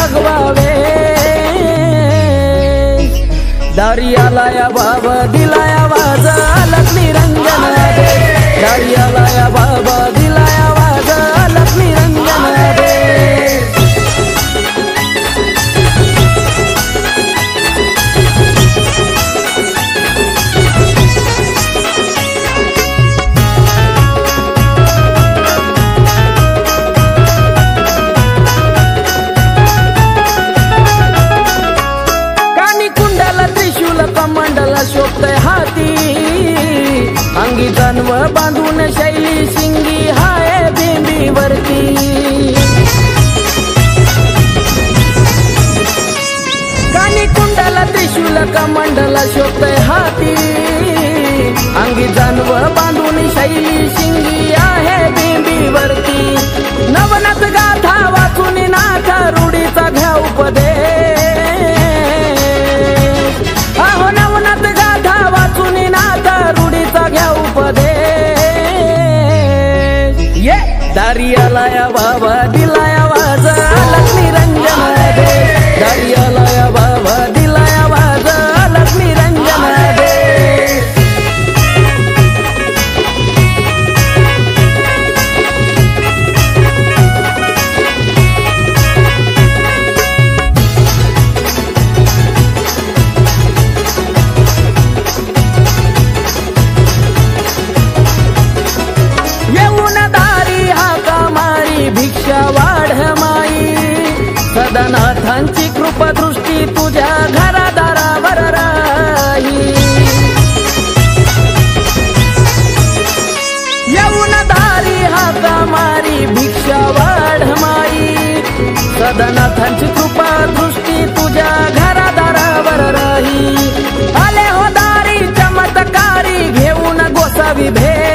भगवावे दारियाला या बाबा दिलाया वाज लक्ष्मी रंजन दे दारियाला या बाबा दिलाया वाज लक्ष्मी रंजन दे शोभतय हाती अंगी तन्व बांधून शैली शिंगी हाय बिंबीवरती कानी कुंडला त्रिशूल कमंडल शोभतय हाती अंगी तन्व बांधून शैली शिंगी आहे बिंबीवरती नवनाथ गाथा वाचून नाथ रूढीचा घ्या उपदेश दारियाला या बाबा दिलाया वाज लक्ष्मी रंजन दे दारियाला या बाबा दिलाया वाज लक्ष्मी रंजन दे भिक्षा वाढ माई सदानाथांची कृपा दृष्टी तुझ्या घरादारावर राही येऊन दारी हाका मारी भिक्षा वाढ माई सदानाथांची कृपा दृष्टी तुझ्या घरादारावर राही आले हो दारी चमत्कारी घेऊन गोसावी भेट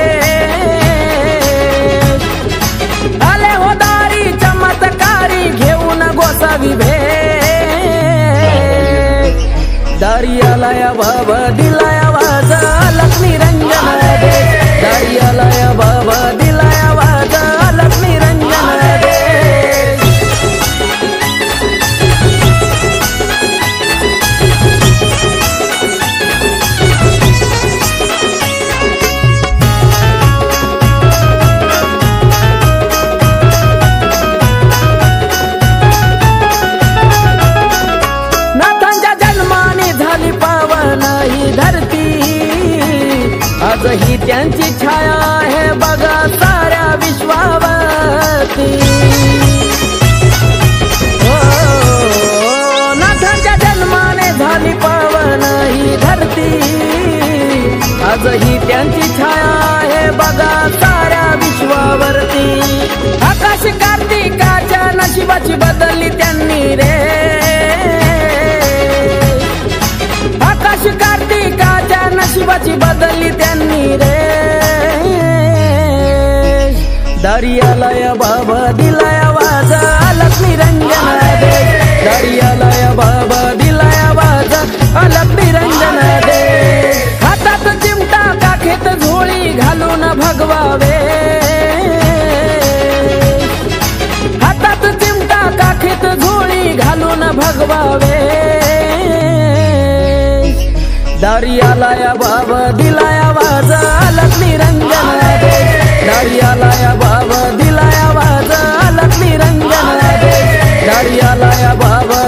दारियाला या बाबा दिलाया वाज लक्ष्मी रंजन दे दारियाला या बाबा दिलाया वाज लक्ष्मी रंजन दे आजही त्यांची छाया आहे बघा साऱ्या विश्वावरती नाथांच्या जन्माने झाली पावन ही धरती आजही त्यांची छाया आहे बघा साऱ्या विश्वावरती आकाश कार्तिकाच्या नशिबाची बदलली त्यांनी रे आकाश कार्तिकाच्या नशिबाची बदलली त्यांनी रे दारियाला या बाबा दिलाया वाज लक्ष्मी रंजन दे दारियाला या बाबा दिलाया वाज लक्ष्मी रंजन दे हातात चिमटा काखेत झोळी घालून भगवावे हातात चिमटा काखेत झोळी घालून भगवावे दारियाला या बाबा दिलाया वाज लक्ष्मी रंजन दे दारियाला या बाबा दिलाया वाज लक्ष्मी रंजन दे दारियाला या बाबा